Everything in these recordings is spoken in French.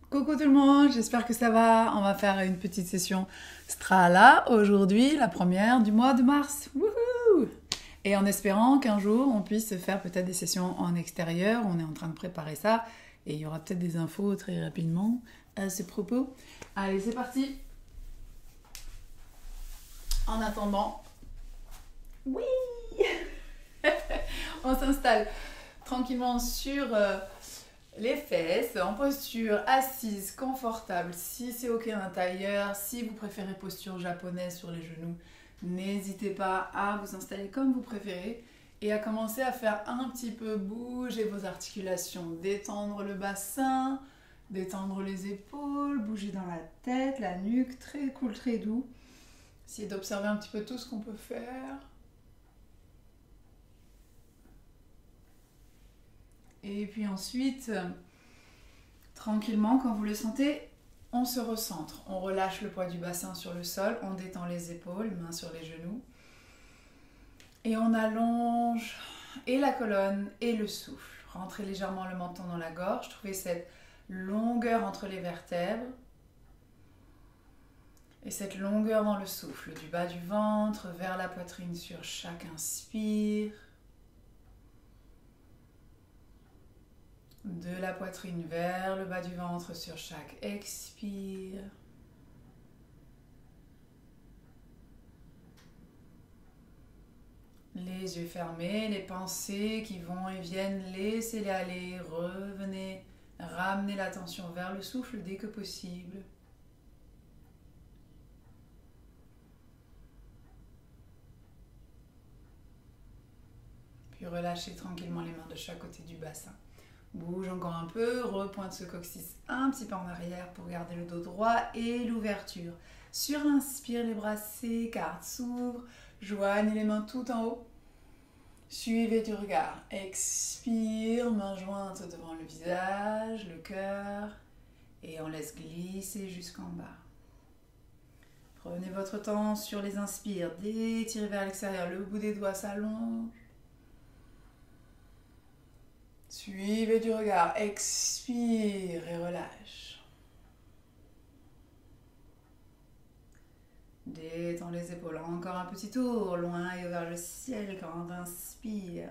Coucou tout le monde, j'espère que ça va. On va faire une petite session Strala aujourd'hui, la première du mois de mars. Wouhou! Et en espérant qu'un jour on puisse faire peut-être des sessions en extérieur, on est en train de préparer ça et il y aura peut-être des infos très rapidement à ce propos. Allez, c'est parti. En attendant, oui, on s'installe tranquillement sur les fesses, en posture assise, confortable. Si c'est ok un tailleur, si vous préférez posture japonaise sur les genoux, n'hésitez pas à vous installer comme vous préférez et à commencer à faire un petit peu bouger vos articulations, détendre le bassin, détendre les épaules, bouger dans la tête, la nuque, très cool, très doux. Essayez d'observer un petit peu tout ce qu'on peut faire. Et puis ensuite, tranquillement, quand vous le sentez, on se recentre. On relâche le poids du bassin sur le sol, on détend les épaules, mains sur les genoux. Et on allonge et la colonne et le souffle. Rentrez légèrement le menton dans la gorge. Trouvez cette longueur entre les vertèbres. Et cette longueur dans le souffle, du bas du ventre vers la poitrine sur chaque inspire. De la poitrine vers le bas du ventre sur chaque expire. Les yeux fermés, les pensées qui vont et viennent, laissez-les aller, revenez, ramenez l'attention vers le souffle dès que possible. Puis relâchez tranquillement les mains de chaque côté du bassin. Bouge encore un peu, repointe ce coccyx un petit peu en arrière pour garder le dos droit et l'ouverture. Sur inspire, les bras s'écartent, s'ouvrent, joignez les mains tout en haut. Suivez du regard. Expire, main jointe devant le visage, le cœur. Et on laisse glisser jusqu'en bas. Prenez votre temps sur les inspires. Détirez vers l'extérieur, le bout des doigts s'allonge. Suivez du regard, expire et relâche. Détends les épaules, encore un petit tour, loin et vers le ciel quand on inspire.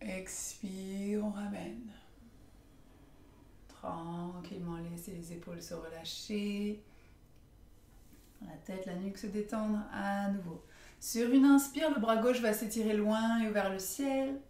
Expire, on ramène. Tranquillement, laissez les épaules se relâcher. La tête, la nuque se détendre à nouveau. Sur une inspire, le bras gauche va s'étirer loin et vers le ciel.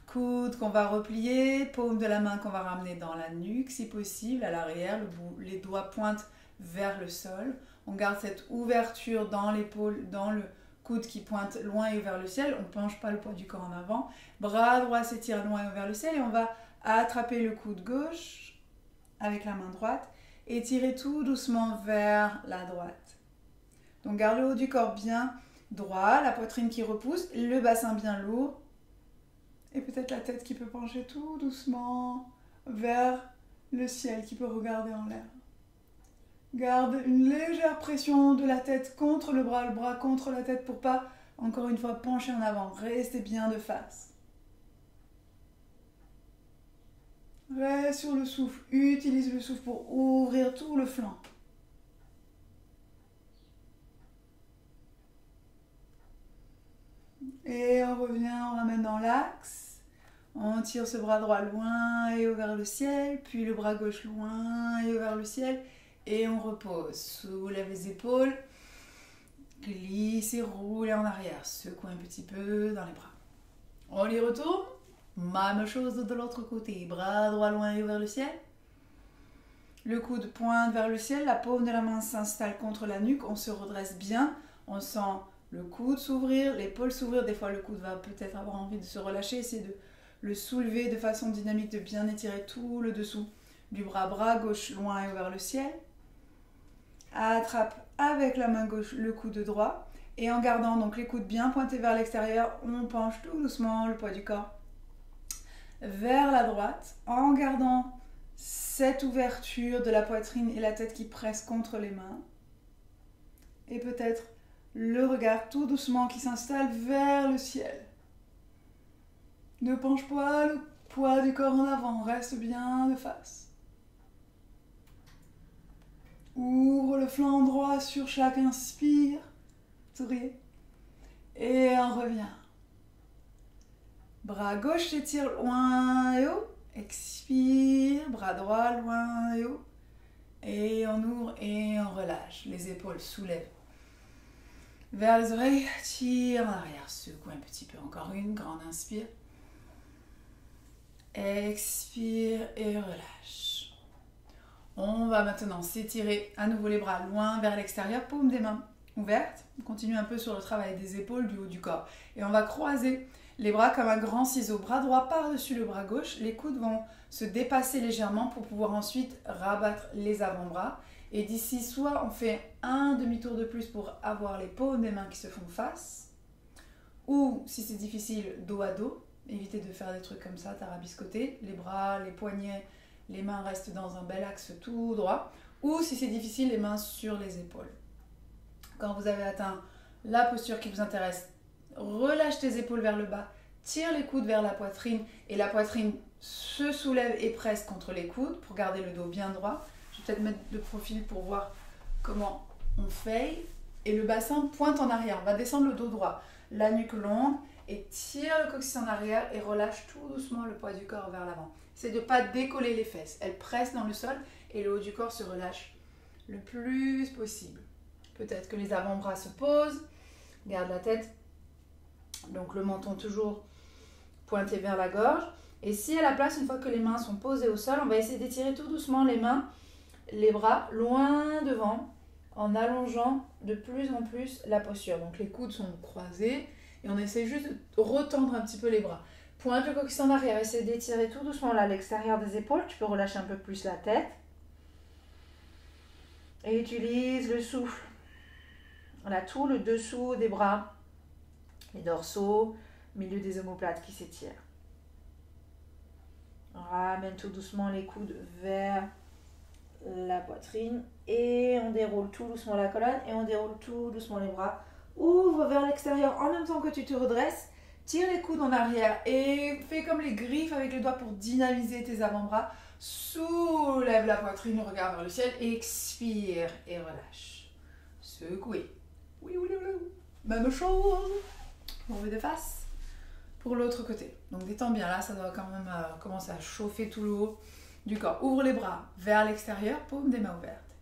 Coude qu'on va replier, paume de la main qu'on va ramener dans la nuque si possible, à l'arrière, les doigts pointent vers le sol. On garde cette ouverture dans l'épaule, dans le coude qui pointe loin et vers le ciel. On ne penche pas le poids du corps en avant. Bras droit s'étire loin et vers le ciel et on va attraper le coude gauche avec la main droite et tirer tout doucement vers la droite. Donc garde le haut du corps bien droit, la poitrine qui repousse, le bassin bien lourd. Et peut-être la tête qui peut pencher tout doucement vers le ciel, qui peut regarder en l'air. Garde une légère pression de la tête contre le bras contre la tête pour pas, encore une fois, pencher en avant. Restez bien de face. Reste sur le souffle. Utilise le souffle pour ouvrir tout le flanc. Et on revient, on ramène dans l'axe. On tire ce bras droit loin et haut vers le ciel, puis le bras gauche loin et haut vers le ciel. Et on repose. Soulève les épaules. Glissez, roulez en arrière. Secouez un petit peu dans les bras. On y retourne. Même chose de l'autre côté. Bras droit loin et haut vers le ciel. Le coude pointe vers le ciel. La paume de la main s'installe contre la nuque. On se redresse bien. On sent le coude s'ouvrir, l'épaule s'ouvrir. Des fois, le coude va peut-être avoir envie de se relâcher. Essayez de le soulever de façon dynamique, de bien étirer tout le dessous du bras gauche loin et vers le ciel. Attrape avec la main gauche le coude droit. Et en gardant donc les coudes bien pointés vers l'extérieur, on penche tout doucement le poids du corps vers la droite. En gardant cette ouverture de la poitrine et la tête qui pressent contre les mains. Et peut-être le regard tout doucement qui s'installe vers le ciel. Ne penche pas le poids du corps en avant, reste bien de face. Ouvre le flanc droit sur chaque inspire, souriez. Et on revient. Bras gauche s'étire loin et haut. Expire, bras droit loin et haut. Et on ouvre et on relâche. Les épaules soulèvent vers les oreilles. Tire en arrière, secoue un petit peu. Encore une grande inspire. Expire et relâche. On va maintenant s'étirer à nouveau les bras loin vers l'extérieur. Paume des mains ouvertes. On continue un peu sur le travail des épaules, du haut du corps. Et on va croiser les bras comme un grand ciseau. Bras droit par-dessus le bras gauche. Les coudes vont se dépasser légèrement pour pouvoir ensuite rabattre les avant-bras. Et d'ici, soit on fait un demi-tour de plus pour avoir les paumes des mains qui se font face. Ou, si c'est difficile, dos à dos. Évitez de faire des trucs comme ça, tarabiscoter. Les bras, les poignets, les mains restent dans un bel axe tout droit. Ou, si c'est difficile, les mains sur les épaules. Quand vous avez atteint la posture qui vous intéresse, relâche tes épaules vers le bas, tire les coudes vers la poitrine et la poitrine se soulève et presse contre les coudes pour garder le dos bien droit. Je vais peut-être mettre de profil pour voir comment on fait. Et le bassin pointe en arrière. On va descendre le dos droit, la nuque longue et tire le coccyx en arrière et relâche tout doucement le poids du corps vers l'avant. C'est de ne pas décoller les fesses. Elles pressent dans le sol et le haut du corps se relâche le plus possible. Peut-être que les avant-bras se posent. Garde la tête. Donc le menton toujours pointé vers la gorge. Et si à la place, une fois que les mains sont posées au sol, on va essayer d'étirer tout doucement les mains, les bras loin devant, en allongeant de plus en plus la posture. Donc les coudes sont croisés et on essaie juste de retendre un petit peu les bras. Pointe le coccyx en arrière, essaie d'étirer tout doucement là, l'extérieur des épaules. Tu peux relâcher un peu plus la tête. Et utilise le souffle. Voilà, tout le dessous des bras, les dorsaux, milieu des omoplates qui s'étirent. Ramène tout doucement les coudes vers la poitrine et on déroule tout doucement la colonne et on déroule tout doucement les bras. Ouvre vers l'extérieur en même temps que tu te redresses. Tire les coudes en arrière et fais comme les griffes avec les doigts pour dynamiser tes avant-bras. Soulève la poitrine, regarde vers le ciel, expire et relâche. Secouez. Oui. Même chose. Revue de face. Pour l'autre côté. Donc détends bien là, ça doit quand même commencer à chauffer tout le haut du corps. Ouvre les bras vers l'extérieur, paume des mains ouvertes.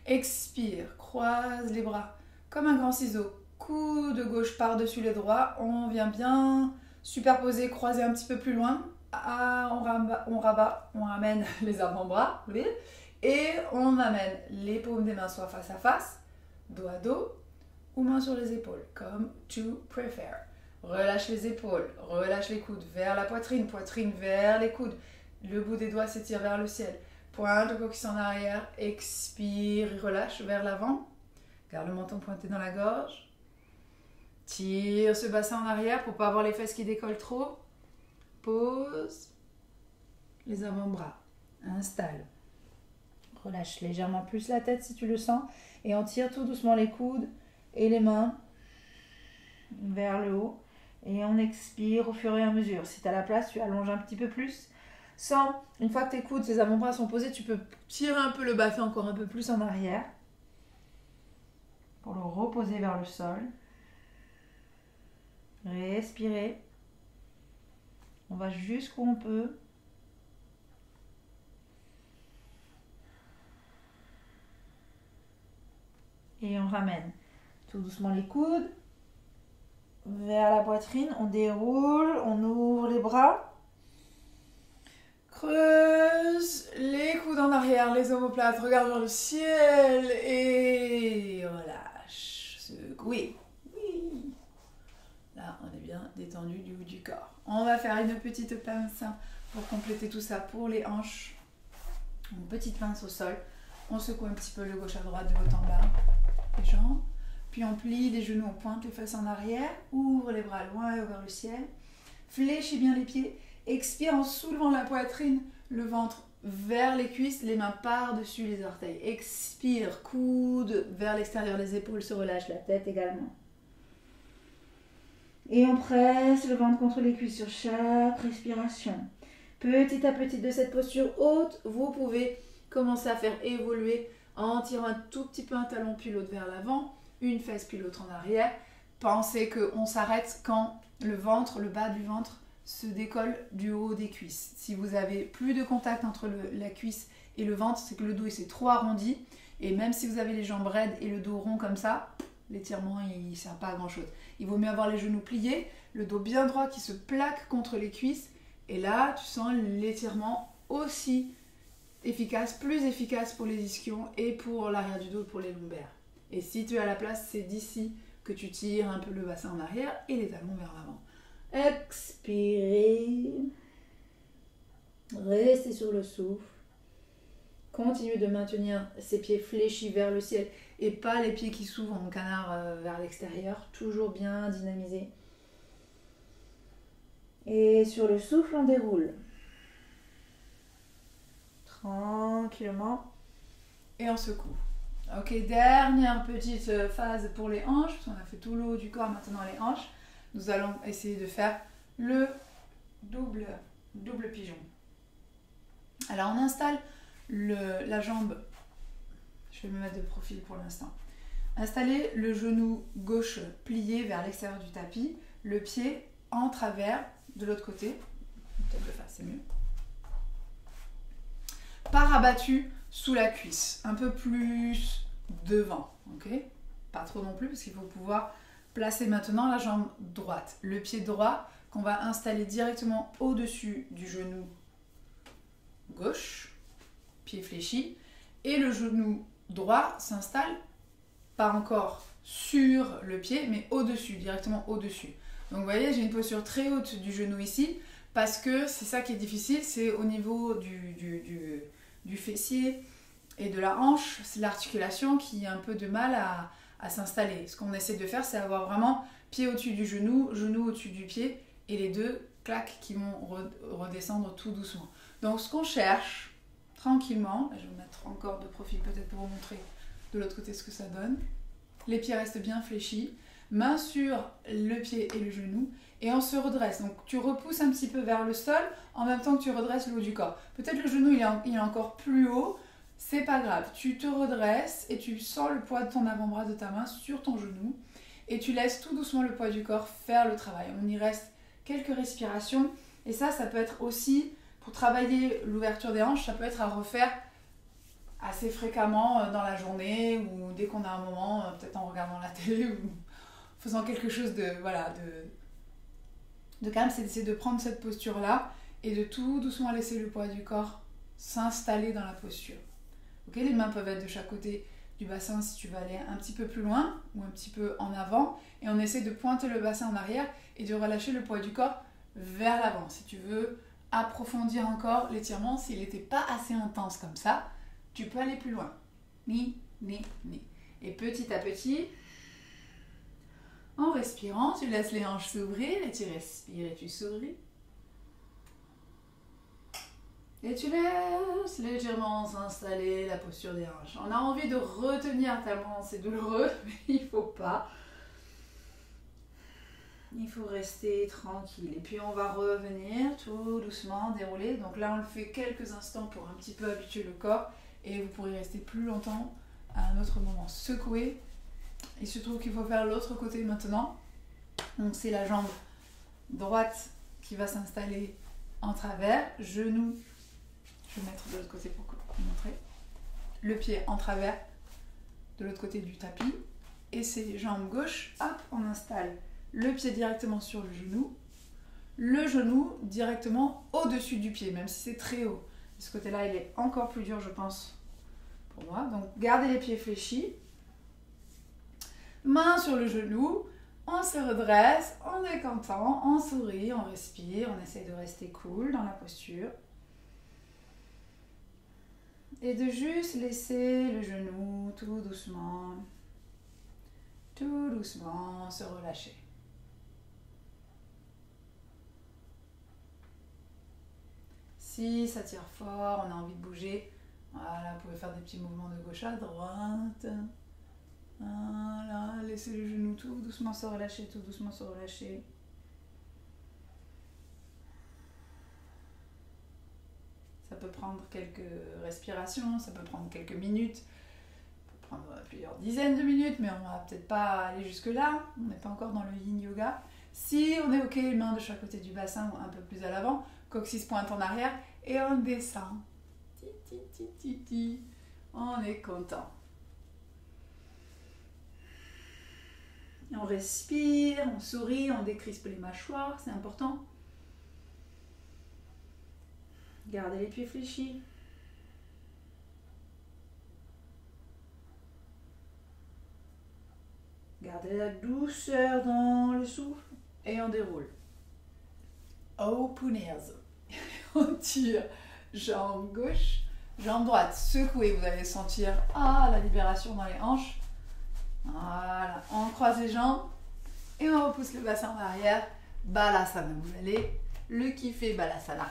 Expire, croise les bras comme un grand ciseau. Coude gauche par-dessus les droits. On vient bien superposer, croiser un petit peu plus loin. On rabat, on ramène les avant-bras. Et on amène les paumes des mains soit face à face, dos à dos ou mains sur les épaules, comme tu préfères. Relâche les épaules, relâche les coudes vers la poitrine, poitrine vers les coudes. Le bout des doigts s'étire vers le ciel. Pointe le coccyx en arrière, expire, relâche vers l'avant. Garde le menton pointé dans la gorge. Tire ce bassin en arrière pour ne pas avoir les fesses qui décollent trop. Pose. Les avant-bras. Installe. Relâche légèrement plus la tête si tu le sens. Et on tire tout doucement les coudes et les mains vers le haut. Et on expire au fur et à mesure. Si tu as la place, tu allonges un petit peu plus. Une fois que tes coudes, tes avant-bras sont posés, tu peux tirer un peu le bassin encore un peu plus en arrière. Pour le reposer vers le sol. Respirez. On va jusqu'où on peut. Et on ramène tout doucement les coudes vers la poitrine. On déroule, on ouvre les bras. Creuse les coudes en arrière, les omoplates, regarde vers le ciel et relâche. Secouez. Oui. Là, on est bien détendu du haut du corps. On va faire une petite pince pour compléter tout ça pour les hanches. Une petite pince au sol. On secoue un petit peu le gauche à droite, de haut en bas, les jambes. Puis on plie les genoux, on pointe les fesses en arrière. Ouvre les bras loin et vers le ciel. Fléchis bien les pieds. Expire en soulevant la poitrine, le ventre vers les cuisses, les mains par-dessus les orteils. Expire, coude vers l'extérieur des épaules, se relâche la tête également. Et on presse le ventre contre les cuisses sur chaque respiration. Petit à petit de cette posture haute, vous pouvez commencer à faire évoluer en tirant un tout petit peu un talon puis l'autre vers l'avant, une fesse puis l'autre en arrière. Pensez qu'on s'arrête quand le ventre, le bas du ventre se décolle du haut des cuisses. Si vous avez plus de contact entre la cuisse et le ventre, c'est que le dos il s'est trop arrondi. Et même si vous avez les jambes raides et le dos rond comme ça, l'étirement il ne sert pas à grand chose. Il vaut mieux avoir les genoux pliés, le dos bien droit qui se plaque contre les cuisses. Et là, tu sens l'étirement aussi efficace, plus efficace pour les ischions et pour l'arrière du dos, pour les lombaires. Et si tu es à la place, c'est d'ici que tu tires un peu le bassin en arrière et les talons vers l'avant. Expirez. Restez sur le souffle. Continuez de maintenir ces pieds fléchis vers le ciel et pas les pieds qui s'ouvrent en canard vers l'extérieur. Toujours bien dynamisé. Et sur le souffle, on déroule. Tranquillement. Et on secoue. Ok, dernière petite phase pour les hanches. On a fait tout le haut du corps, maintenant les hanches. Nous allons essayer de faire le double pigeon. Alors on installe la jambe. Je vais me mettre de profil pour l'instant. Installez le genou gauche plié vers l'extérieur du tapis. Le pied en travers de l'autre côté. Peut-être le faire, c'est mieux. Pas rabattu sous la cuisse, un peu plus devant, ok? Pas trop non plus parce qu'il faut pouvoir placer maintenant la jambe droite. Le pied droit qu'on va installer directement au-dessus du genou gauche, pied fléchi, et le genou droit s'installe pas encore sur le pied, mais au-dessus, directement au-dessus. Donc vous voyez, j'ai une posture très haute du genou ici, parce que c'est ça qui est difficile, c'est au niveau du fessier et de la hanche, c'est l'articulation qui a un peu de mal à s'installer. Ce qu'on essaie de faire, c'est avoir vraiment pied au-dessus du genou, genou au-dessus du pied, et les deux claques qui vont redescendre tout doucement. Donc ce qu'on cherche, tranquillement, là, je vais me mettre encore de profil peut-être pour vous montrer de l'autre côté ce que ça donne. Les pieds restent bien fléchis, main sur le pied et le genou, et on se redresse. Donc tu repousses un petit peu vers le sol en même temps que tu redresses le haut du corps. Peut-être le genou il est encore plus haut, c'est pas grave. Tu te redresses et tu sens le poids de ton avant-bras de ta main sur ton genou et tu laisses tout doucement le poids du corps faire le travail. On y reste quelques respirations et ça peut être aussi pour travailler l'ouverture des hanches, ça peut être à refaire assez fréquemment dans la journée ou dès qu'on a un moment, peut-être en regardant la télé ou faisant quelque chose de calme, c'est d'essayer de prendre cette posture-là et de tout doucement laisser le poids du corps s'installer dans la posture. Okay, les mains peuvent être de chaque côté du bassin si tu veux aller un petit peu plus loin ou un petit peu en avant et on essaie de pointer le bassin en arrière et de relâcher le poids du corps vers l'avant. Si tu veux approfondir encore l'étirement, s'il n'était pas assez intense comme ça, tu peux aller plus loin. Ni. Et petit à petit, en respirant, tu laisses les hanches s'ouvrir et tu respires et tu souris. Et tu laisses légèrement s'installer la posture des hanches. On a envie de retenir tellement c'est douloureux, mais il ne faut pas. Il faut rester tranquille. Et puis on va revenir tout doucement, dérouler. Donc là on le fait quelques instants pour un petit peu habituer le corps. Et vous pourrez rester plus longtemps à un autre moment. Secouer. Il se trouve qu'il faut faire l'autre côté maintenant. Donc c'est la jambe droite qui va s'installer en travers. Genou. Je vais mettre de l'autre côté pour vous montrer. Le pied en travers de l'autre côté du tapis. Et c'est jambes gauche. Hop, on installe le pied directement sur le genou. Le genou directement au-dessus du pied, même si c'est très haut. De ce côté-là, il est encore plus dur, je pense, pour moi. Donc, gardez les pieds fléchis. Main sur le genou. On se redresse, on est content, on sourit, on respire, on essaie de rester cool dans la posture. Et de juste laisser le genou tout doucement se relâcher. Si ça tire fort, on a envie de bouger, voilà, vous pouvez faire des petits mouvements de gauche à droite. Voilà, laissez le genou tout doucement se relâcher, tout doucement se relâcher. peut prendre quelques respirations, ça peut prendre quelques minutes, ça peut prendre plusieurs dizaines de minutes, mais on va peut-être pas aller jusque-là, on n'est pas encore dans le yin yoga. Si on est ok, les mains de chaque côté du bassin ou un peu plus à l'avant, coccyx pointe en arrière et on descend. Ti, ti, ti, ti, ti. On est content. On respire, on sourit, on décrispe les mâchoires, c'est important. Gardez les pieds fléchis. Gardez la douceur dans le souffle et on déroule. Oh punaise. On tire jambe gauche, jambe droite. Secouez, vous allez sentir la libération dans les hanches. Voilà, on croise les jambes et on repousse le bassin en arrière. Balasana, vous allez le kiffer, Balasana.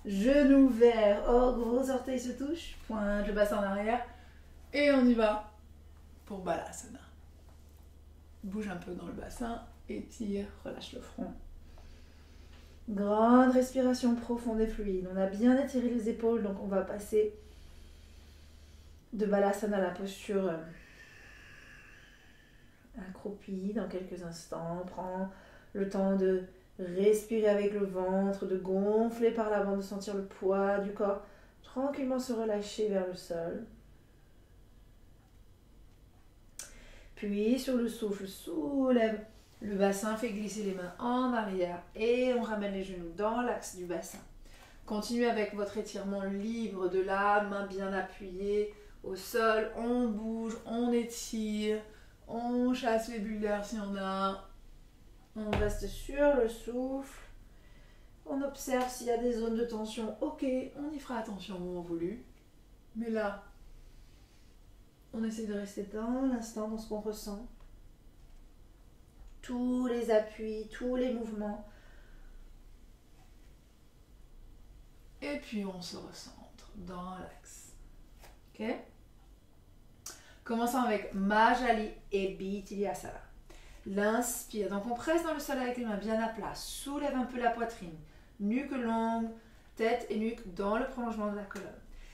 Genoux verts, gros orteils se touchent, pointe le bassin en arrière et on y va pour Balasana. Bouge un peu dans le bassin, étire, relâche le front. Grande respiration profonde et fluide. On a bien étiré les épaules, donc on va passer de Balasana à la posture accroupi dans quelques instants. Prends le temps de respirer avec le ventre, de gonfler par l'avant, de sentir le poids du corps tranquillement se relâcher vers le sol. Puis sur le souffle, soulève le bassin, fait glisser les mains en arrière et on ramène les genoux dans l'axe du bassin. Continuez avec votre étirement libre de là, main bien appuyée au sol, on bouge, on étire. On chasse les bulles d'air si on a. On reste sur le souffle. On observe s'il y a des zones de tension. Ok, on y fera attention au moment voulu. Mais là, on essaie de rester dans l'instant, dans ce qu'on ressent. Tous les appuis, tous les mouvements. Et puis on se recentre dans l'axe. Ok ? Commençons avec Majali et Bhityasana. L'inspire. Donc on presse dans le sol avec les mains bien à plat. Soulève un peu la poitrine. Nuque longue, tête et nuque dans le prolongement de la colonne.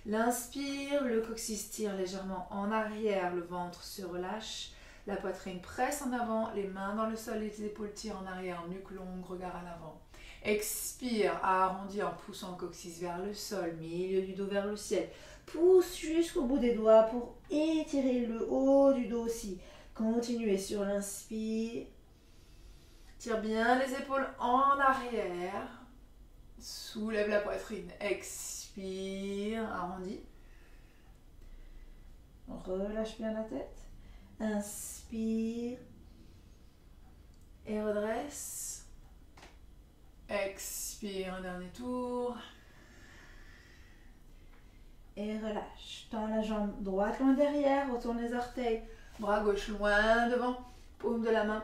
L'inspire, le coccyx tire légèrement en arrière, le ventre se relâche. La poitrine presse en avant, les mains dans le sol, les épaules tirent en arrière, nuque longue, regard à l'avant. Expire, arrondi en poussant le coccyx vers le sol, milieu du dos vers le ciel. Pousse jusqu'au bout des doigts pour étirer le haut du dos aussi. Continuez sur l'inspire. Tire bien les épaules en arrière. Soulève la poitrine. Expire, arrondi. Relâche bien la tête. Inspire. Et redresse. Expire, un dernier tour. Et relâche. Tends la jambe droite loin derrière, retourne les orteils. Bras gauche loin devant, paume de la main.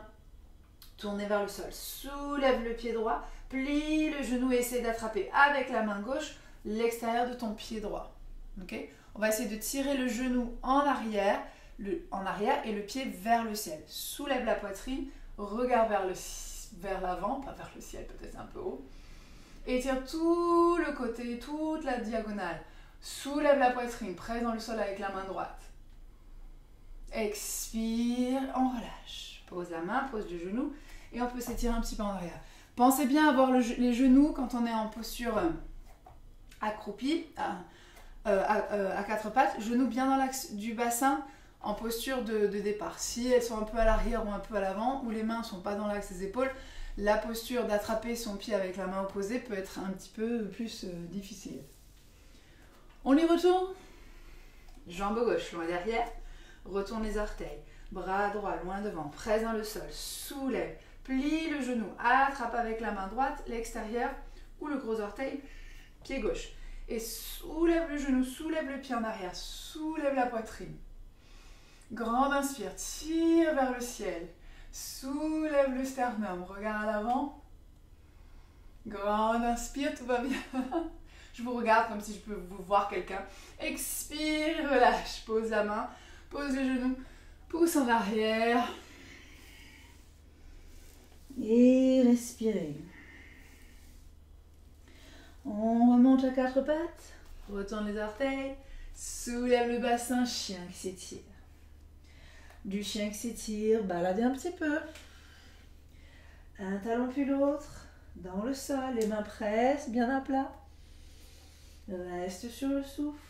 Tournez vers le sol. Soulève le pied droit, plie le genou et essaie d'attraper avec la main gauche l'extérieur de ton pied droit. Okay ? On va essayer de tirer le genou en arrière et le pied vers le ciel. Soulève la poitrine, regard vers l'avant, pas vers le ciel, peut-être un peu haut. Étire tout le côté, toute la diagonale. Soulève la poitrine, presse dans le sol avec la main droite. Expire, on relâche. Pose la main, pose le genou et on peut s'étirer un petit peu en arrière. Pensez bien à avoir les genoux quand on est en posture accroupie, à quatre pattes, genoux bien dans l'axe du bassin en posture de départ. Si elles sont un peu à l'arrière ou un peu à l'avant, ou les mains ne sont pas dans l'axe des épaules, la posture d'attraper son pied avec la main opposée peut être un petit peu plus difficile. On y retourne. Jambe gauche loin derrière, retourne les orteils. Bras droit loin devant, presse dans le sol, soulève, plie le genou, attrape avec la main droite l'extérieur ou le gros orteil, pied gauche. Et soulève le genou, soulève le pied en arrière, soulève la poitrine. Grande inspire, tire vers le ciel, soulève le sternum, regard à l'avant. Grande inspire, tout va bien. Je vous regarde comme si je peux vous voir quelqu'un. Expire, relâche, pose la main, pose le genou, pousse en arrière. Et respirez. On remonte à quatre pattes. Retourne les orteils. Soulève le bassin, chien qui s'étire. Du chien qui s'étire, baladez un petit peu. Un talon puis l'autre. Dans le sol, les mains pressent bien à plat. Reste sur le souffle.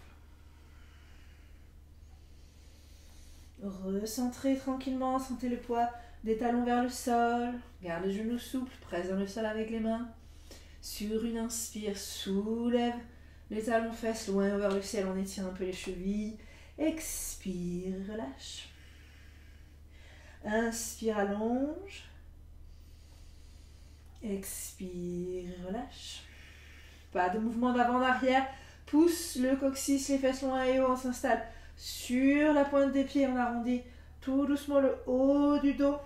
Recentrez tranquillement, sentez le poids des talons vers le sol. Garde les genoux souples, presse dans le sol avec les mains. Sur une inspire, soulève les talons fesses loin vers le ciel, on étire un peu les chevilles. Expire, relâche. Inspire, allonge. Expire, relâche. Pas de mouvement d'avant-arrière. Pousse le coccyx, les fesses loin et haut, on s'installe sur la pointe des pieds, on arrondit tout doucement le haut du dos.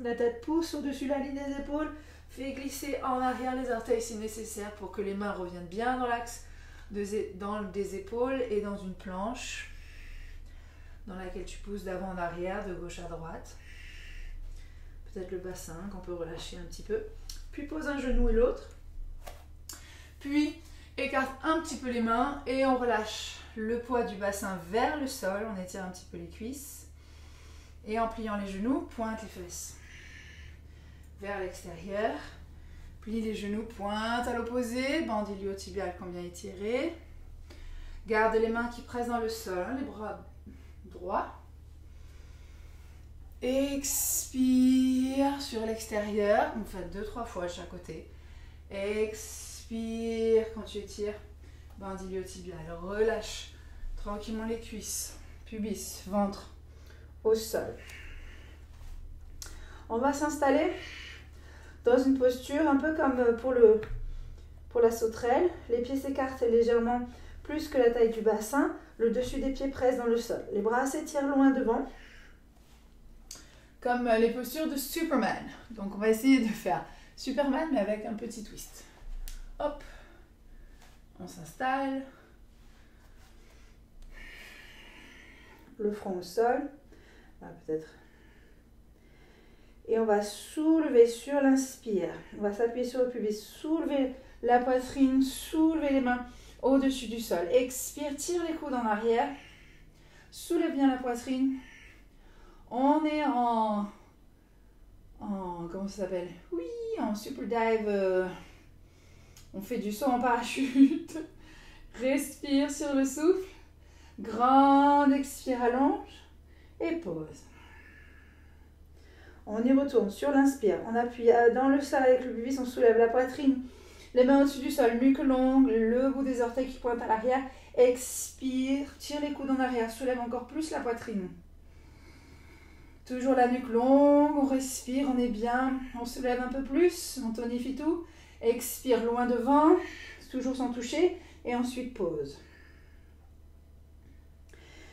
La tête pousse au-dessus de la ligne des épaules. Fais glisser en arrière les orteils si nécessaire pour que les mains reviennent bien dans l'axe des épaules et dans une planche dans laquelle tu pousses d'avant en arrière, de gauche à droite. Peut-être le bassin qu'on peut relâcher un petit peu. Puis pose un genou et l'autre. Puis écarte un petit peu les mains et on relâche le poids du bassin vers le sol. On étire un petit peu les cuisses. Et en pliant les genoux, pointe les fesses vers l'extérieur. Plie les genoux, pointe à l'opposé. Bandit iliotibial qu'on vient étirer. Garde les mains qui pressent dans le sol, les bras droits. Expire sur l'extérieur. Vous faites 2-3 fois à chaque côté. Expire quand tu étires. Bandit iliotibial. Relâche tranquillement les cuisses. Pubis, ventre au sol. On va s'installer dans une posture un peu comme pour la sauterelle. Les pieds s'écartent légèrement plus que la taille du bassin. Le dessus des pieds presse dans le sol. Les bras s'étirent loin devant. Comme les postures de Superman. Donc on va essayer de faire Superman mais avec un petit twist. Hop. On s'installe. Le front au sol. Là, peut-être. Et on va soulever sur l'inspire. On va s'appuyer sur le pubis. Soulever la poitrine. Soulever les mains au-dessus du sol. Expire. Tire les coudes en arrière. Soulève bien la poitrine. On est en comment ça s'appelle? Oui, en super dive. On fait du saut en parachute. Respire sur le souffle. Grande expire, allonge. Et pause. On y retourne sur l'inspire. On appuie dans le sol avec le pubis. On soulève la poitrine. Les mains au-dessus du sol. Nuque longue. Le bout des orteils qui pointent à l'arrière. Expire. Tire les coudes en arrière. Soulève encore plus la poitrine. Toujours la nuque longue, on respire, on est bien, on se lève un peu plus, on tonifie tout. Expire loin devant, toujours sans toucher, et ensuite pause.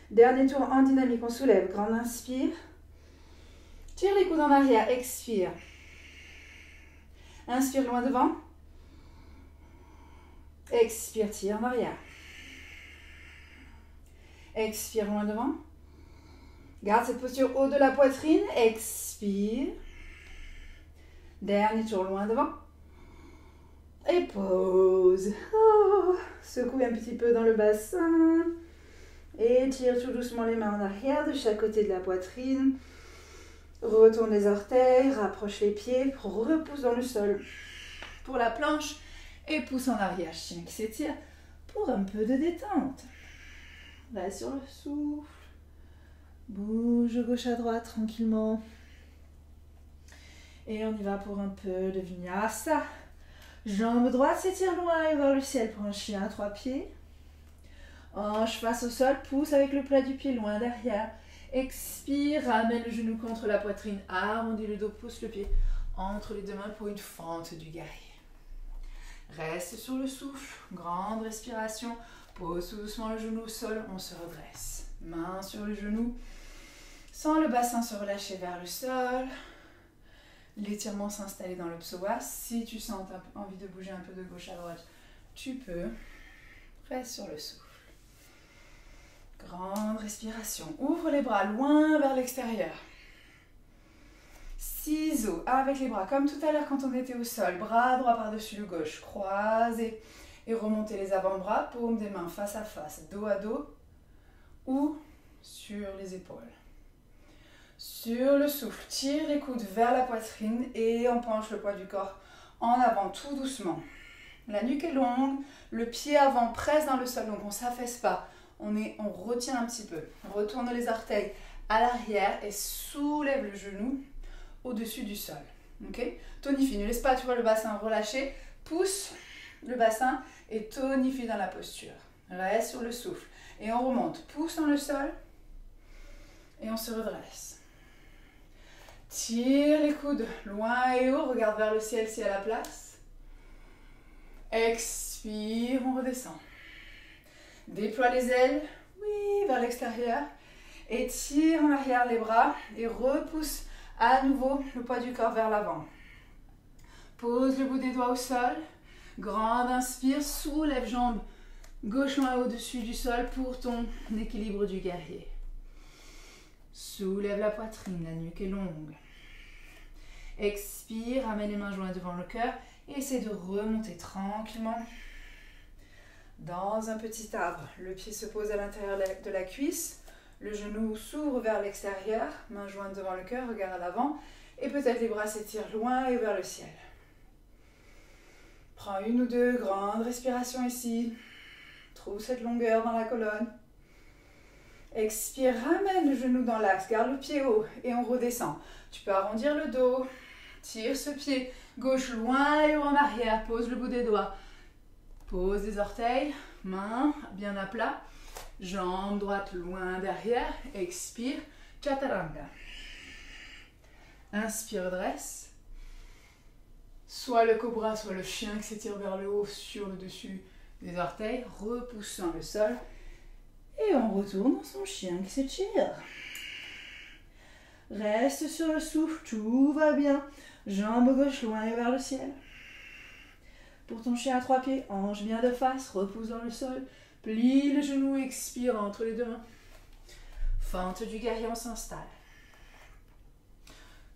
Dernier tour en dynamique, on soulève, grande inspire. Tire les coudes en arrière, expire. Inspire loin devant. Expire, tire en arrière. Expire loin devant. Garde cette posture haut de la poitrine. Expire. Dernier tour loin devant. Et pause. Oh, secoue un petit peu dans le bassin. Et tire tout doucement les mains en arrière de chaque côté de la poitrine. Retourne les orteils. Rapproche les pieds. Repousse dans le sol pour la planche. Et pousse en arrière. Chien qui s'étire pour un peu de détente. Reste sur le souffle. Bouge de gauche à droite tranquillement. Et on y va pour un peu de vinyasa. Jambe droite s'étire loin et vers le ciel pour un chien à 3 pieds. Hanche face au sol, pousse avec le plat du pied loin derrière. Expire, ramène le genou contre la poitrine, arrondis le dos, pousse le pied entre les deux mains pour une fente du guerrier. Reste sur le souffle, grande respiration. Pose tout doucement le genou au sol, on se redresse. Main sur le genou. Sans le bassin se relâcher vers le sol. L'étirement s'installer dans le psoas. Si tu sens envie de bouger un peu de gauche à droite, tu peux. Reste sur le souffle. Grande respiration. Ouvre les bras loin vers l'extérieur. Ciseaux avec les bras. Comme tout à l'heure quand on était au sol. Bras droit par-dessus le gauche. Croisé. Et remontez les avant-bras, paume des mains face à face, dos à dos ou sur les épaules. Sur le souffle, tire les coudes vers la poitrine et on penche le poids du corps en avant tout doucement. La nuque est longue, le pied avant presse dans le sol, donc on ne s'affaisse pas. On retient un petit peu. On retourne les orteils à l'arrière et soulève le genou au-dessus du sol. Okay? Tonifie, ne laisse pas le bassin relâché. Pousse le bassin et tonifie dans la posture. Reste sur le souffle. Et on remonte. Pousse dans le sol et on se redresse. Tire les coudes loin et haut. Regarde vers le ciel si à la place. Expire, on redescend. Déploie les ailes, oui, vers l'extérieur. Étire en arrière les bras et repousse à nouveau le poids du corps vers l'avant. Pose le bout des doigts au sol. Grande inspire, soulève jambes gauche loin au-dessus du sol pour ton équilibre du guerrier. Soulève la poitrine, la nuque est longue. Expire, ramène les mains jointes devant le cœur et essaie de remonter tranquillement dans un petit arbre. Le pied se pose à l'intérieur de la cuisse, le genou s'ouvre vers l'extérieur, mains jointes devant le cœur, regard à l'avant et peut-être les bras s'étirent loin et vers le ciel. Prends une ou deux grandes respirations ici. Trouve cette longueur dans la colonne. Expire, ramène le genou dans l'axe, garde le pied haut et on redescend. Tu peux arrondir le dos, tire ce pied gauche loin et haut en arrière, pose le bout des doigts. Pose les orteils, mains bien à plat, jambes droites loin derrière, expire, chaturanga. Inspire, dresse. Soit le cobra, soit le chien qui s'étire vers le haut sur le dessus des orteils, repoussant le sol. Et on retourne dans son chien qui s'étire. Reste sur le souffle, tout va bien. Jambes gauche loin et vers le ciel. Pour ton chien à 3 pieds, hanche bien de face, repousse dans le sol. Plie le genou, expire entre les deux mains. Fente du guerrier, on s'installe.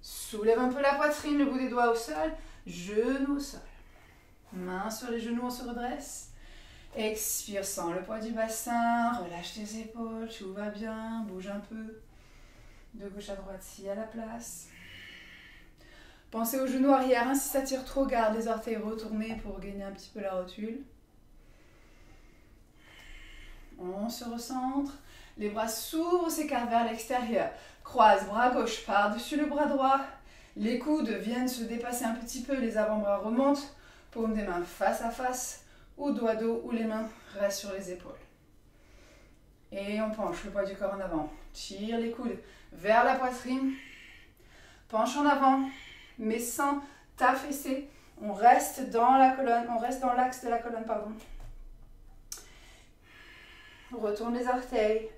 Soulève un peu la poitrine, le bout des doigts au sol. Genoux au sol. Mains sur les genoux, on se redresse. Expire sans le poids du bassin. Relâche tes épaules, tout va bien. Bouge un peu. De gauche à droite si à la place. Pensez aux genoux arrière. Hein, si ça tire trop, garde les orteils retournés pour gagner un petit peu la rotule. On se recentre. Les bras s'ouvrent, s'écartent vers l'extérieur. Croise bras gauche par-dessus le bras droit. Les coudes viennent se dépasser un petit peu. Les avant-bras remontent. Paume des mains face à face. Ou dos à dos, ou les mains restent sur les épaules. Et on penche le poids du corps en avant. Tire les coudes vers la poitrine. Penche en avant, mais sans t'affaisser. On reste dans la colonne, on reste dans l'axe de la colonne, pardon. Retourne les orteils.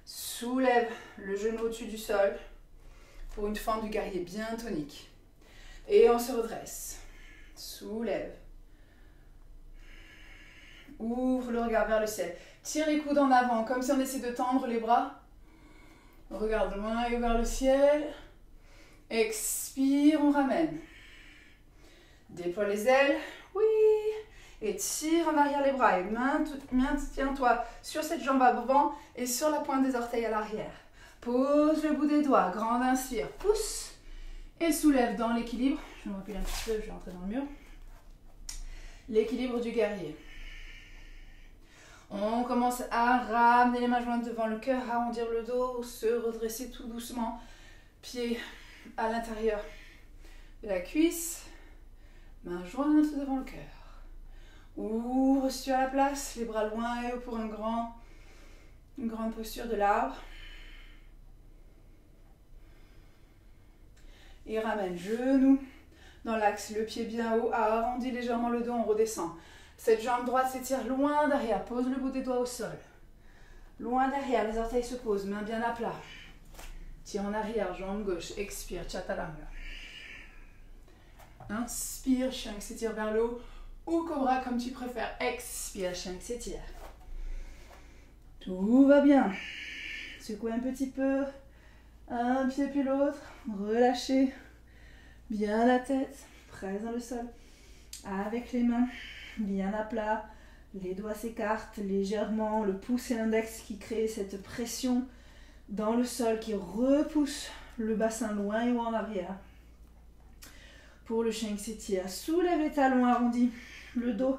Soulève le genou au-dessus du sol pour une fente du guerrier bien tonique. Et on se redresse. Soulève. Ouvre le regard vers le ciel. Tire les coudes en avant, comme si on essaie de tendre les bras. Regarde loin et vers le ciel. Expire, on ramène. Déploie les ailes. Oui. Et tire en arrière les bras. Et maintiens-toi sur cette jambe avant et sur la pointe des orteils à l'arrière. Pose le bout des doigts. Grande inspire. Pousse. Et soulève dans l'équilibre. Je me recule un petit peu, je vais rentrer dans le mur. L'équilibre du guerrier. On commence à ramener les mains jointes devant le cœur, arrondir le dos, se redresser tout doucement. Pieds à l'intérieur de la cuisse. Mains jointes devant le cœur. Ouvre si tu as la place, les bras loin et haut pour une grande posture de l'arbre. Et ramène genou dans l'axe, le pied bien haut, arrondis légèrement le dos, on redescend. Cette jambe droite s'étire loin derrière, pose le bout des doigts au sol. Loin derrière, les orteils se posent, mains bien à plat. Tire en arrière, jambe gauche, expire, chaturanga. Inspire, chien qui s'étire vers le haut, ou cobra comme tu préfères. Expire, chien qui s'étire. Tout va bien. Secouez un petit peu, un pied puis l'autre, relâchez bien la tête, presse dans le sol, avec les mains bien à plat, Les doigts s'écartent légèrement, le pouce et l'index qui créent cette pression dans le sol qui repousse le bassin loin et en arrière. Pour le chien qui s'étire, soulève les talons arrondis, le dos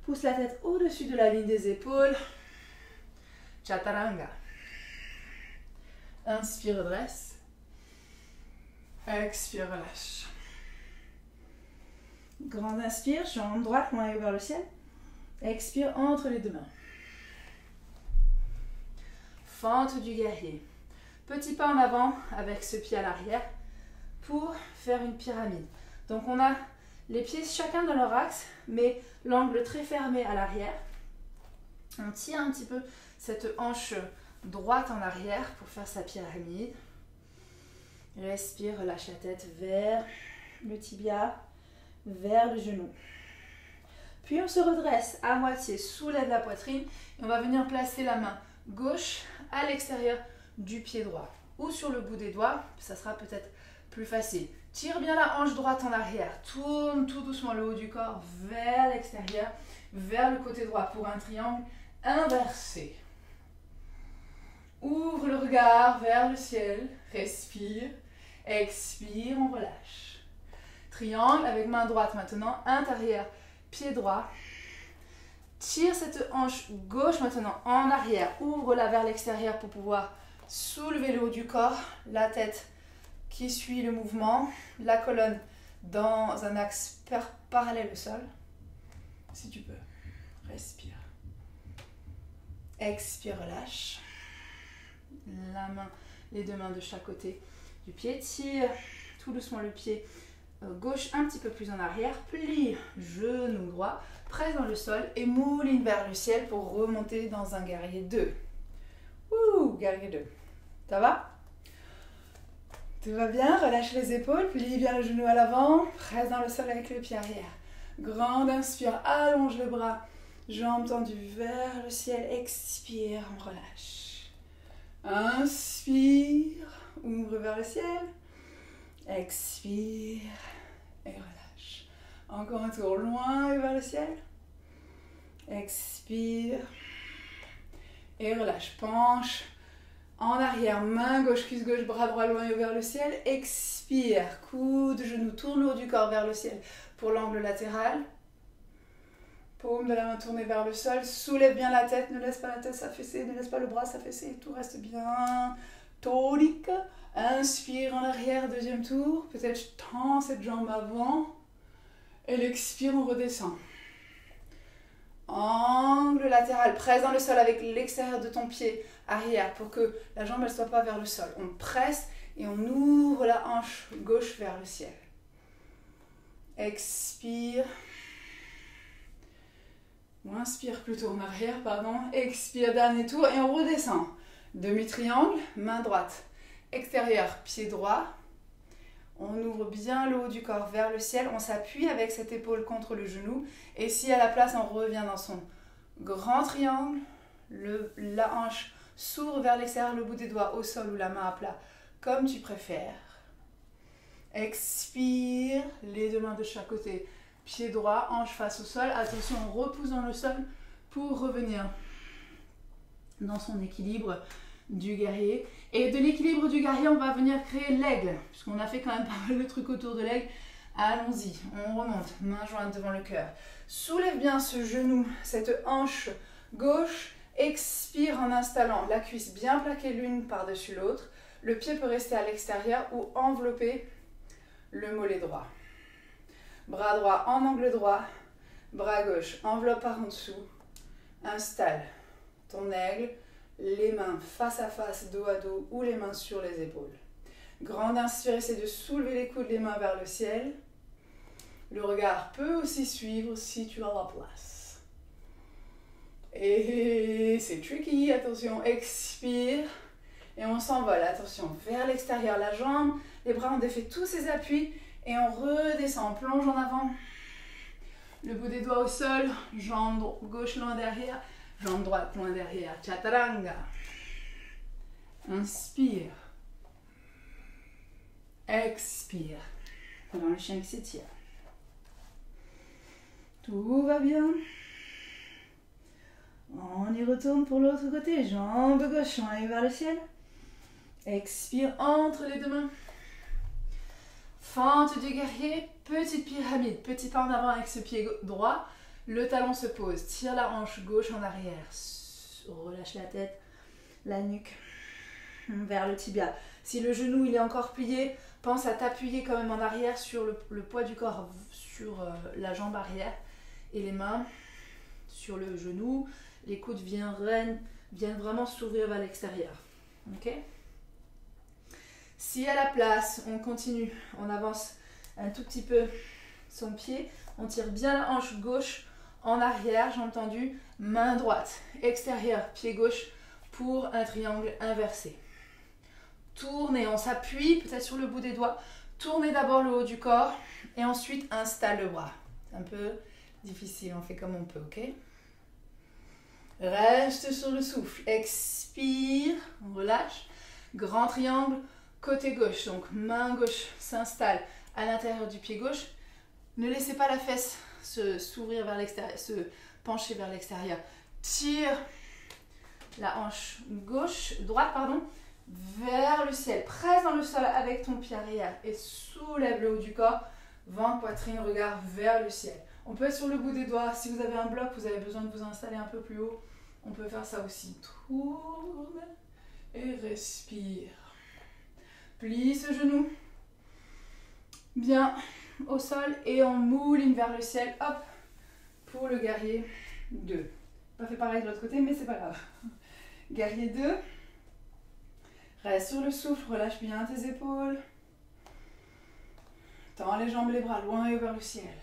pousse la tête au-dessus de la ligne des épaules. Chaturanga. Inspire, redresse. Expire, relâche. Grande inspire, jambe droite, loin et vers le ciel. Expire entre les deux mains. Fente du guerrier. Petit pas en avant avec ce pied à l'arrière pour faire une pyramide. Donc on a les pieds chacun dans leur axe, mais l'angle très fermé à l'arrière. On tire un petit peu cette hanche droite en arrière pour faire sa pyramide. Respire, relâche la tête vers le tibia, vers le genou. Puis on se redresse à moitié, soulève la poitrine et on va venir placer la main gauche à l'extérieur du pied droit ou sur le bout des doigts, ça sera peut-être plus facile. Tire bien la hanche droite en arrière, tourne tout doucement le haut du corps vers l'extérieur, vers le côté droit pour un triangle inversé. Ouvre le regard vers le ciel, respire, expire, on relâche. Triangle avec main droite maintenant, intérieur, pied droit. Tire cette hanche gauche maintenant en arrière, ouvre-la vers l'extérieur pour pouvoir soulever le haut du corps, la tête qui suit le mouvement, la colonne dans un axe parallèle au sol. Si tu peux, respire. Expire, relâche. La main, les deux mains de chaque côté du pied. Tire tout doucement le pied gauche un petit peu plus en arrière. Plie genou droit, presse dans le sol et mouline vers le ciel pour remonter dans un guerrier 2. Ouh, guerrier 2. Ça va? Tout va bien? Relâche les épaules, plie bien le genou à l'avant, presse dans le sol avec le pied arrière. Grande inspire, allonge le bras, jambes tendues vers le ciel. Expire, on relâche. Inspire, ouvre vers le ciel. Expire et relâche. Encore un tour loin et vers le ciel. Expire et relâche. Penche en arrière, main gauche, cuisse gauche, bras droit loin et vers le ciel. Expire, coude, genou, tourne le haut du corps vers le ciel pour l'angle latéral. Paume de la main tournée vers le sol. Soulève bien la tête, ne laisse pas la tête s'affaisser, ne laisse pas le bras s'affaisser. Tout reste bien tonique. Inspire en arrière, deuxième tour. Peut-être je tends cette jambe avant. Et l'expire, on redescend. Angle latéral, presse dans le sol avec l'extérieur de ton pied arrière pour que la jambe ne soit pas vers le sol. On presse et on ouvre la hanche gauche vers le ciel. Expire. On inspire plutôt en arrière, pardon. Expire, dernier tour et on redescend. Demi-triangle, main droite. Extérieur, pied droit. On ouvre bien le haut du corps vers le ciel. On s'appuie avec cette épaule contre le genou. Et si à la place, on revient dans son grand triangle. La hanche s'ouvre vers l'extérieur, le bout des doigts au sol ou la main à plat, comme tu préfères. Expire, les deux mains de chaque côté. Pied droit, hanche face au sol. Attention, on repousse dans le sol pour revenir dans son équilibre du guerrier. Et de l'équilibre du guerrier, on va venir créer l'aigle, puisqu'on a fait quand même pas mal de trucs autour de l'aigle. Allons-y, on remonte, main jointe devant le cœur. Soulève bien ce genou, cette hanche gauche. Expire en installant la cuisse bien plaquée l'une par-dessus l'autre. Le pied peut rester à l'extérieur ou envelopper le mollet droit. Bras droit en angle droit, bras gauche enveloppe par en dessous. Installe ton aigle, les mains face à face, dos à dos ou les mains sur les épaules. Grande inspire, essaie de soulever les coudes, les mains vers le ciel. Le regard peut aussi suivre si tu as la place. Et c'est tricky, attention, expire. Et on s'envole, attention, vers l'extérieur, la jambe, les bras, on défait tous ces appuis. Et on redescend, on plonge en avant. Le bout des doigts au sol, jambe gauche loin derrière, jambe droite loin derrière. Chaturanga. Inspire. Expire. Dans le chien qui s'étire. Tout va bien. On y retourne pour l'autre côté. Jambe gauche, joint vers le ciel. Expire entre les deux mains. Fente du guerrier, petite pyramide, petit pas en avant avec ce pied droit. Le talon se pose, tire la hanche gauche en arrière. Relâche la tête, la nuque vers le tibia. Si le genou il est encore plié, pense à t'appuyer quand même en arrière sur le poids du corps, sur la jambe arrière. Et les mains sur le genou, les coudes viennent vraiment s'ouvrir vers l'extérieur. Ok ? Si à la place, on continue, on avance un tout petit peu son pied, on tire bien la hanche gauche en arrière, j'ai entendu, main droite, extérieur, pied gauche pour un triangle inversé. Tournez, on s'appuie peut-être sur le bout des doigts, tournez d'abord le haut du corps et ensuite installe le bras. C'est un peu difficile, on fait comme on peut, ok ? Reste sur le souffle, expire, on relâche, grand triangle, côté gauche, donc main gauche s'installe à l'intérieur du pied gauche. Ne laissez pas la fesse s'ouvrir vers l'extérieur, se pencher vers l'extérieur. Tire la hanche droite, vers le ciel. Presse dans le sol avec ton pied arrière et soulève le haut du corps. Ventre, poitrine, regard vers le ciel. On peut être sur le bout des doigts. Si vous avez un bloc, vous avez besoin de vous installer un peu plus haut. On peut faire ça aussi. Tourne et respire. Plie ce genou bien au sol et on mouline vers le ciel. Hop, pour le guerrier 2. Pas fait pareil de l'autre côté, mais c'est pas grave. Guerrier 2. Reste sur le souffle, relâche bien tes épaules. Tends les jambes, les bras loin et vers le ciel.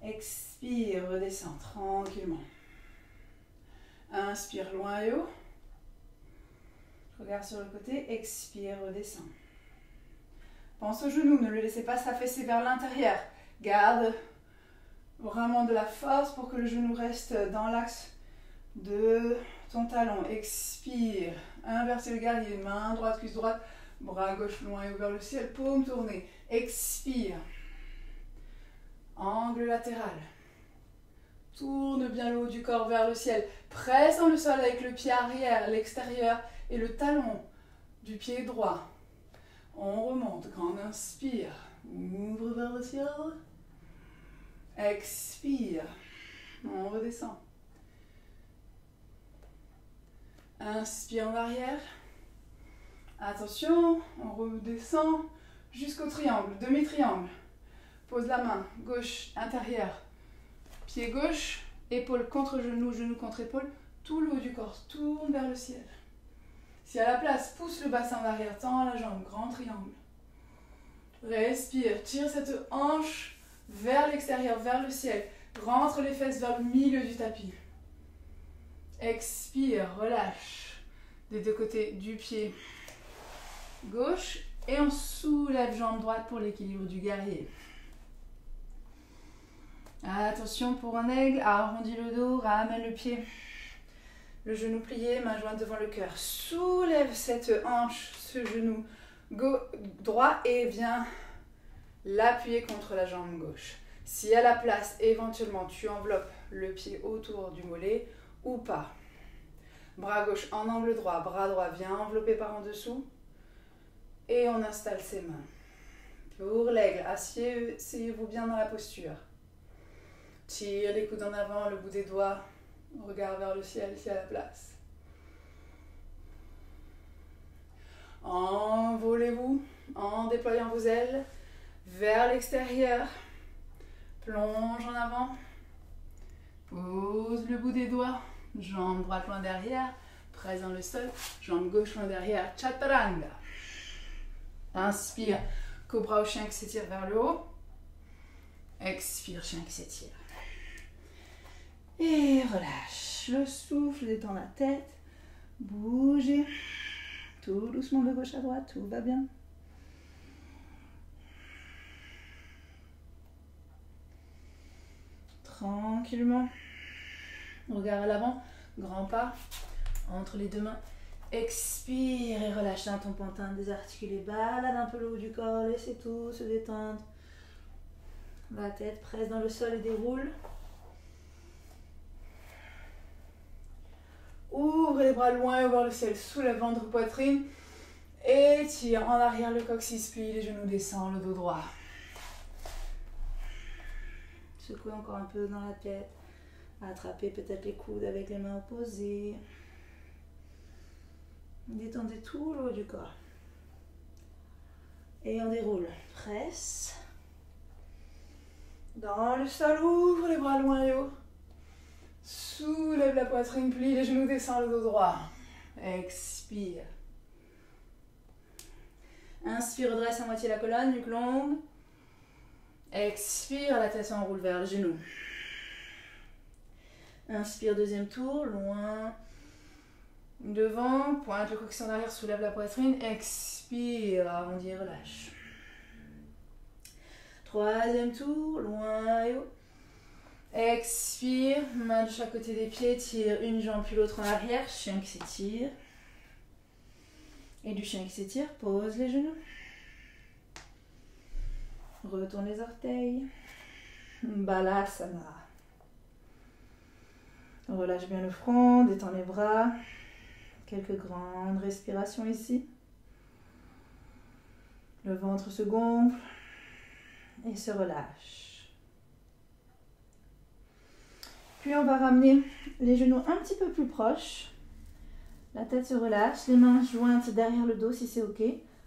Expire, redescends tranquillement. Inspire loin et haut. Regarde sur le côté, expire, redescends. Pense au genou, ne le laissez pas s'affaisser vers l'intérieur. Garde vraiment de la force pour que le genou reste dans l'axe de ton talon. Expire, inversez le guerrier, main droite, cuisse droite, bras gauche loin et ouvert le ciel, paume tournée. Expire, angle latéral. Tourne bien le haut du corps vers le ciel. Presse dans le sol avec le pied arrière, l'extérieur et le talon du pied droit. On remonte, grand inspire, ouvre vers le ciel. Expire, on redescend. Inspire en arrière. Attention, on redescend jusqu'au triangle, demi-triangle. Pose la main, gauche, intérieur. Pied gauche, épaule contre genou, genou contre épaule. Tout le haut du corps tourne vers le ciel. Si à la place, pousse le bassin en arrière, tends la jambe, grand triangle. Respire, tire cette hanche vers l'extérieur, vers le ciel. Rentre les fesses vers le milieu du tapis. Expire, relâche des deux côtés du pied gauche et on soulève jambe droite pour l'équilibre du guerrier. Attention pour un aigle, arrondis le dos, ramène le pied. Le genou plié, main jointe devant le cœur. Soulève cette hanche, ce genou droit et viens l'appuyer contre la jambe gauche. Si à la place, éventuellement, tu enveloppes le pied autour du mollet ou pas. Bras gauche en angle droit, bras droit vient envelopper par en dessous. Et on installe ses mains. Pour l'aigle, asseyez-vous bien dans la posture. Tire les coudes en avant, le bout des doigts. Regard vers le ciel si à la place. Envolez-vous en déployant vos ailes vers l'extérieur. Plonge en avant. Pose le bout des doigts. Jambe droite loin derrière. Presse dans le sol. Jambe gauche loin derrière. Chaturanga. Inspire. Cobra au chien qui s'étire vers le haut. Expire, chien qui s'étire. Et relâche le souffle, détends la tête, bougez, tout doucement de gauche à droite, tout va bien. Tranquillement, regard à l'avant, grand pas, entre les deux mains, expire et relâche dans ton pantin, désarticulé, balade un peu le haut du corps, laissez tout se détendre. La tête presse dans le sol et déroule. Ouvre les bras loin vers le ciel, soulève ventre, poitrine. Étire en arrière le coccyx, plie les genoux, descend le dos droit. Secouez encore un peu dans la tête. Attrapez peut-être les coudes avec les mains opposées. Détendez tout le haut du corps. Et on déroule. Presse. Dans le sol, ouvre les bras loin et haut. Soulève la poitrine, plie les genoux, descend le dos droit. Expire. Inspire, redresse à moitié la colonne, nuque longue. Expire, la tête s'enroule vers le genou. Inspire, deuxième tour, loin. Devant, pointe le coccyx en arrière, soulève la poitrine. Expire, arrondis et relâche. Troisième tour, loin et haut. Expire, main de chaque côté des pieds, tire une jambe puis l'autre en arrière, chien qui s'étire. Et du chien qui s'étire, pose les genoux. Retourne les orteils. Balasana. Relâche bien le front, détends les bras. Quelques grandes respirations ici. Le ventre se gonfle et se relâche. Puis on va ramener les genoux un petit peu plus proches. La tête se relâche, les mains jointes derrière le dos si c'est ok.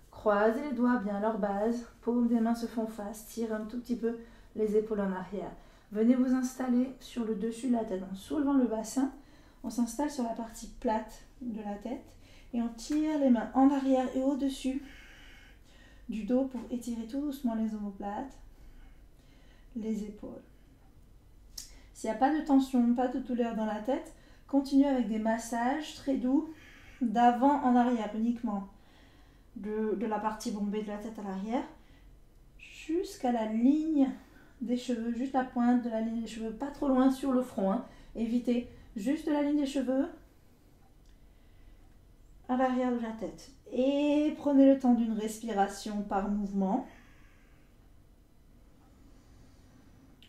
Croisez les doigts bien à leur base. Paumes des mains se font face. Tire un tout petit peu les épaules en arrière. Venez vous installer sur le dessus de la tête. En soulevant le bassin, on s'installe sur la partie plate de la tête. Et on tire les mains en arrière et au-dessus du dos pour étirer tout doucement les omoplates, les épaules. S'il n'y a pas de tension, pas de douleur dans la tête, continuez avec des massages très doux d'avant en arrière uniquement. De la partie bombée de la tête à l'arrière jusqu'à la ligne des cheveux, juste la pointe de la ligne des cheveux, pas trop loin sur le front, hein. Évitez juste la ligne des cheveux à l'arrière de la tête. Et prenez le temps d'une respiration par mouvement.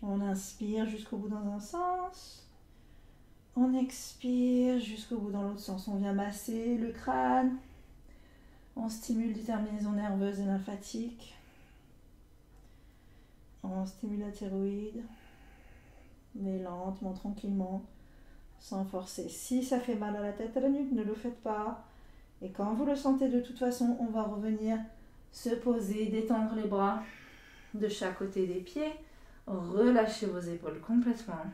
On inspire jusqu'au bout dans un sens. On expire jusqu'au bout dans l'autre sens. On vient masser le crâne. On stimule les terminaisons nerveuses et lymphatiques. On stimule la thyroïde. Mais lentement, tranquillement, sans forcer. Si ça fait mal à la tête, à la nuque, ne le faites pas. Et quand vous le sentez, de toute façon, on va revenir se poser, détendre les bras de chaque côté des pieds. Relâchez vos épaules complètement.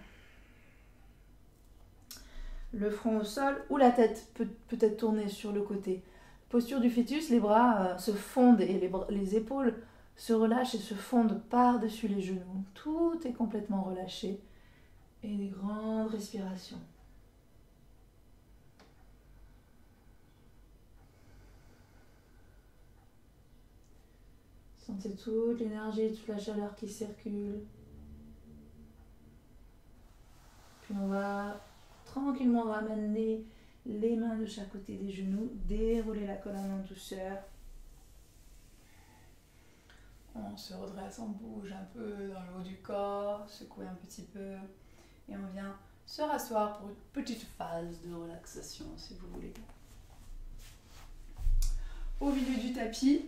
Le front au sol ou la tête peut être tournée sur le côté. Posture du fœtus, les bras se fondent et les épaules se relâchent et se fondent par-dessus les genoux. Tout est complètement relâché. Et des grandes respirations. Sentez toute l'énergie, toute la chaleur qui circule. Puis on va tranquillement ramener les mains de chaque côté des genoux, dérouler la colonne en douceur. On se redresse, on bouge un peu dans le haut du corps, secouer un petit peu. Et on vient se rasseoir pour une petite phase de relaxation, si vous voulez. Au milieu du tapis,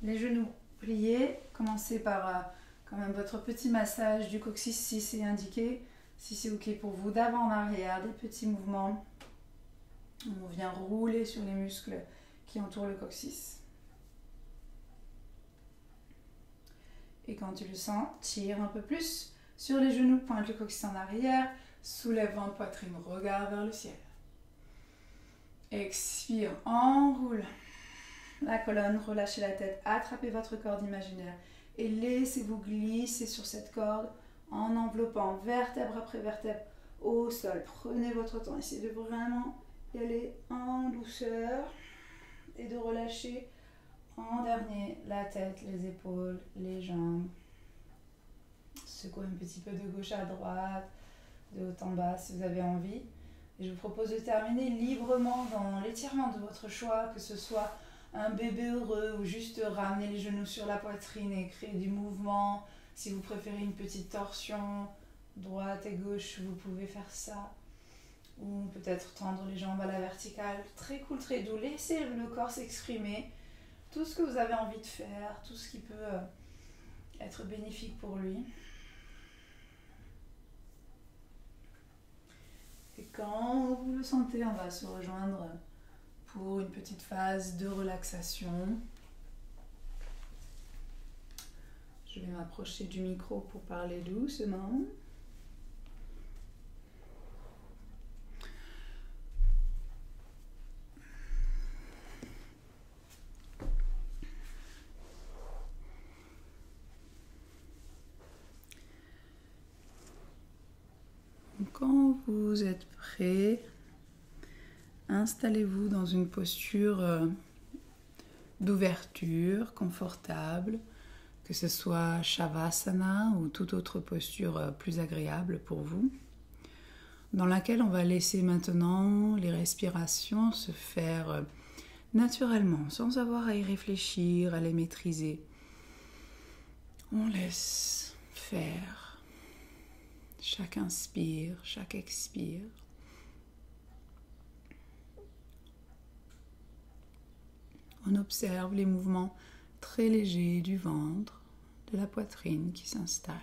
les genoux pliés. Commencez par quand même votre petit massage du coccyx si c'est indiqué. Si c'est ok pour vous, d'avant en arrière, des petits mouvements. On vient rouler sur les muscles qui entourent le coccyx. Et quand tu le sens, tire un peu plus sur les genoux, pointe le coccyx en arrière, soulève ventre, poitrine, regard vers le ciel. Expire, enroule la colonne, relâchez la tête, attrapez votre corde imaginaire et laissez-vous glisser sur cette corde en enveloppant vertèbre après vertèbre au sol. Prenez votre temps, essayez de vraiment y aller en douceur et de relâcher en dernier la tête, les épaules, les jambes. Secouez un petit peu de gauche à droite, de haut en bas si vous avez envie. Et je vous propose de terminer librement dans l'étirement de votre choix, que ce soit un bébé heureux ou juste ramener les genoux sur la poitrine et créer du mouvement. Si vous préférez une petite torsion, droite et gauche, vous pouvez faire ça. ou peut-être tendre les jambes à la verticale. Très cool, très doux. Laissez le corps s'exprimer. Tout ce que vous avez envie de faire, tout ce qui peut être bénéfique pour lui. Et quand vous le sentez, on va se rejoindre pour une petite phase de relaxation. Je vais m'approcher du micro pour parler doucement. Quand vous êtes prêt, installez-vous dans une posture d'ouverture, confortable, que ce soit Shavasana ou toute autre posture plus agréable pour vous, dans laquelle on va laisser maintenant les respirations se faire naturellement, sans avoir à y réfléchir, à les maîtriser. On laisse faire. Chaque inspire, chaque expire. On observe les mouvements très légers du ventre, de la poitrine qui s'installe.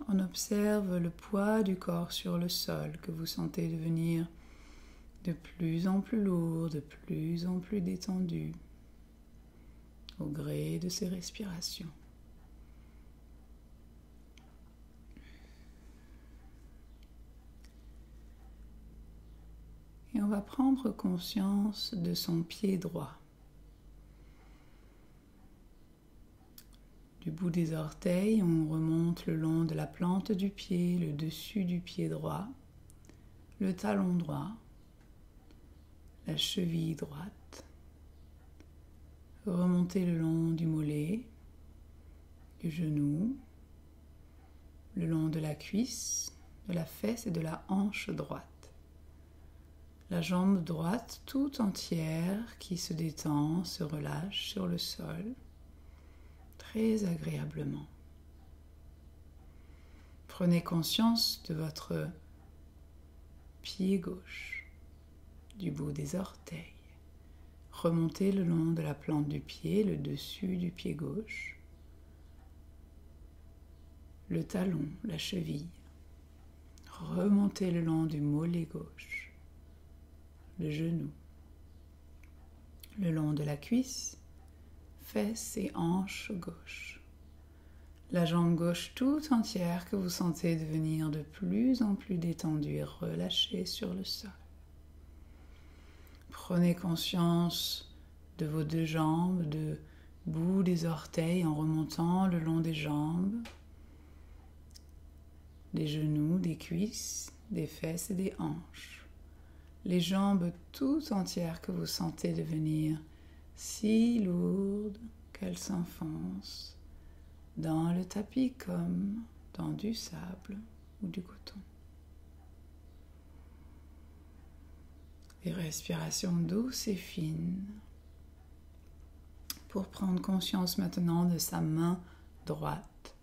On observe le poids du corps sur le sol que vous sentez devenir de plus en plus lourd, de plus en plus détendu, au gré de ces respirations. Et on va prendre conscience de son pied droit. Du bout des orteils, on remonte le long de la plante du pied, le dessus du pied droit, le talon droit, la cheville droite. Remontez le long du mollet, du genou, le long de la cuisse, de la fesse et de la hanche droite. La jambe droite tout entière qui se détend, se relâche sur le sol, très agréablement. Prenez conscience de votre pied gauche, du bout des orteils. Remontez le long de la plante du pied, le dessus du pied gauche, le talon, la cheville. Remontez le long du mollet gauche, le genou, le long de la cuisse, fesses et hanches gauche. La jambe gauche tout entière que vous sentez devenir de plus en plus détendue et relâchée sur le sol. Prenez conscience de vos deux jambes, de bout des orteils en remontant le long des jambes, des genoux, des cuisses, des fesses et des hanches. Les jambes tout entières que vous sentez devenir si lourdes qu'elles s'enfoncent dans le tapis comme dans du sable ou du coton. Des respirations douces et fines pour prendre conscience maintenant de sa main droite,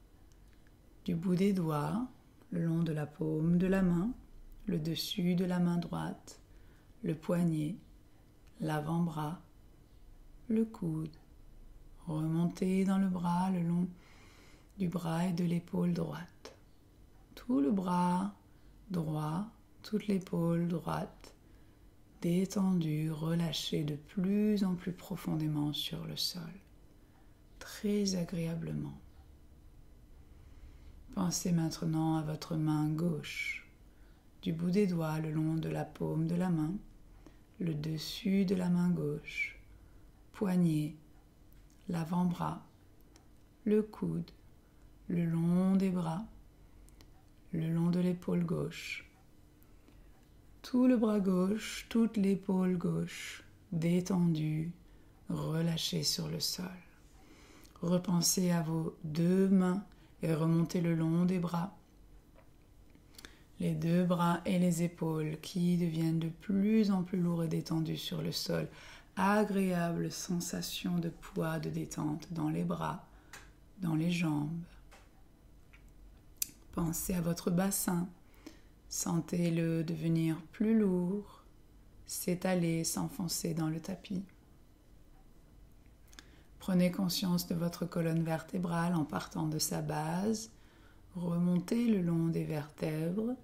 du bout des doigts, le long de la paume de la main, le dessus de la main droite, le poignet, l'avant-bras, le coude. Remontez dans le bras, le long du bras et de l'épaule droite. Tout le bras droit, toute l'épaule droite, détendue, relâchée de plus en plus profondément sur le sol, très agréablement. Pensez maintenant à votre main gauche, du bout des doigts le long de la paume de la main, le dessus de la main gauche, poignet, l'avant-bras, le coude, le long des bras, le long de l'épaule gauche, tout le bras gauche, toute l'épaule gauche, détendue, relâchée sur le sol. Repensez à vos deux mains et remontez le long des bras. Les deux bras et les épaules qui deviennent de plus en plus lourds et détendus sur le sol. Agréable sensation de poids, de détente dans les bras, dans les jambes. Pensez à votre bassin. Sentez-le devenir plus lourd, s'étaler, s'enfoncer dans le tapis. Prenez conscience de votre colonne vertébrale en partant de sa base. Remontez le long des vertèbres,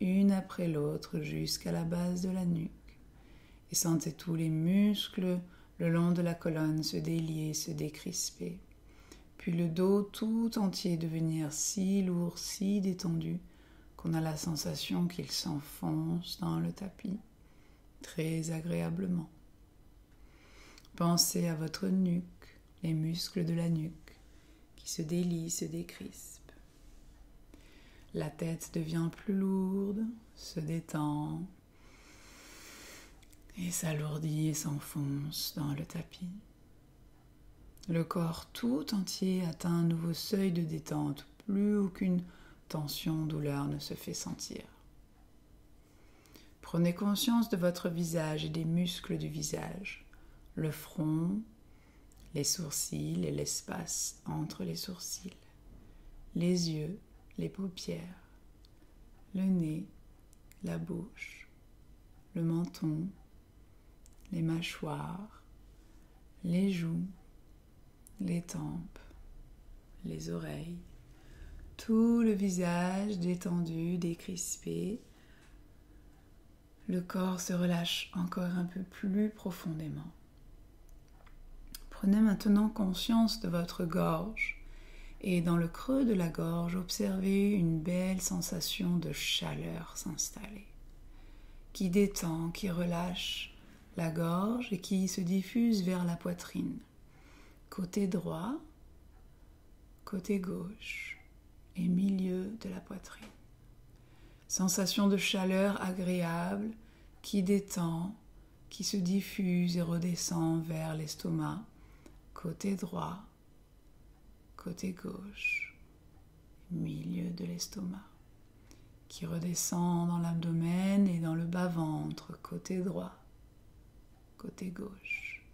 une après l'autre jusqu'à la base de la nuque. Et sentez tous les muscles le long de la colonne se délier, se décrisper. Puis le dos tout entier devenir si lourd, si détendu, qu'on a la sensation qu'il s'enfonce dans le tapis, très agréablement. Pensez à votre nuque, les muscles de la nuque, qui se délient, se décrispent. La tête devient plus lourde, se détend, et s'alourdit et s'enfonce dans le tapis. Le corps tout entier atteint un nouveau seuil de détente, plus aucune tension, douleur ne se fait sentir. Prenez conscience de votre visage et des muscles du visage, le front, les sourcils et l'espace entre les sourcils, les yeux, les paupières, le nez, la bouche, le menton, les mâchoires, les joues, les tempes, les oreilles, tout le visage détendu, décrispé. Le corps se relâche encore un peu plus profondément. Prenez maintenant conscience de votre gorge et dans le creux de la gorge, observez une belle sensation de chaleur s'installer, qui détend, qui relâche la gorge et qui se diffuse vers la poitrine. Côté droit, côté gauche et milieu de la poitrine. Sensation de chaleur agréable qui détend, qui se diffuse et redescend vers l'estomac, côté droit, côté gauche, milieu de l'estomac, qui redescend dans l'abdomen et dans le bas-ventre, côté droit, côté gauche,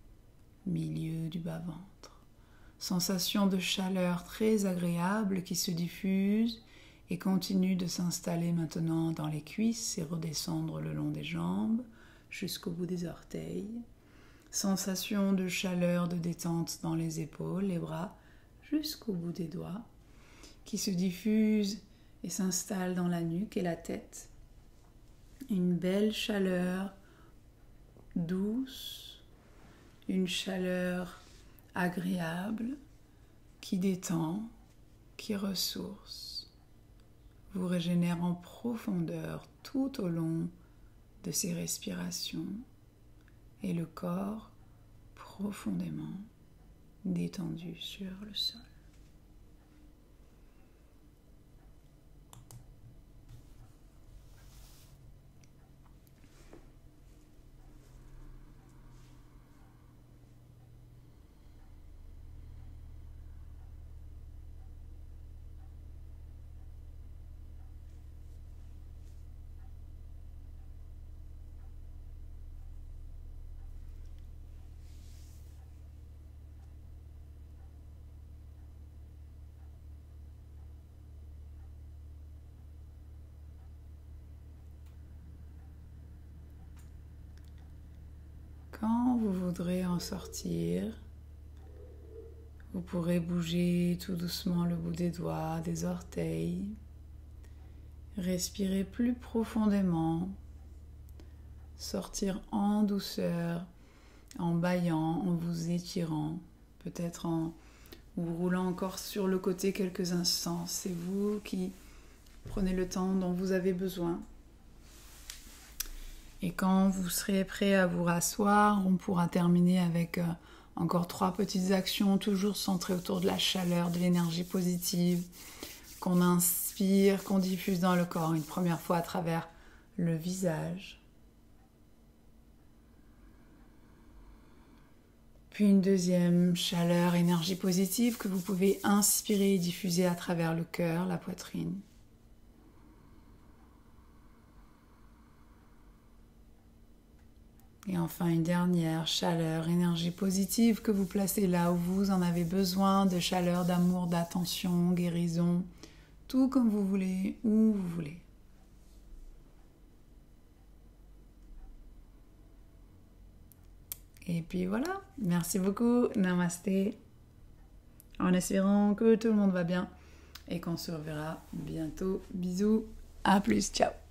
milieu du bas-ventre. Sensation de chaleur très agréable qui se diffuse et continue de s'installer maintenant dans les cuisses et redescendre le long des jambes jusqu'au bout des orteils. Sensation de chaleur, de détente dans les épaules, les bras jusqu'au bout des doigts qui se diffuse et s'installe dans la nuque et la tête. Une belle chaleur douce, une chaleur agréable qui détend, qui ressource, vous régénère en profondeur tout au long de ces respirations et le corps profondément détendu sur le sol. Quand vous voudrez en sortir, vous pourrez bouger tout doucement le bout des doigts, des orteils. Respirer plus profondément, sortir en douceur, en bâillant, en vous étirant, peut-être en vous roulant encore sur le côté quelques instants. C'est vous qui prenez le temps dont vous avez besoin. Et quand vous serez prêt à vous rasseoir, on pourra terminer avec encore 3 petites actions, toujours centrées autour de la chaleur, de l'énergie positive, qu'on inspire, qu'on diffuse dans le corps. Une première fois à travers le visage. Puis une deuxième chaleur, énergie positive que vous pouvez inspirer et diffuser à travers le cœur, la poitrine. Et enfin, une dernière chaleur, énergie positive que vous placez là où vous en avez besoin, de chaleur, d'amour, d'attention, guérison, tout comme vous voulez, où vous voulez. Et puis voilà, merci beaucoup, namasté. En espérant que tout le monde va bien et qu'on se reverra bientôt. Bisous, à plus, ciao.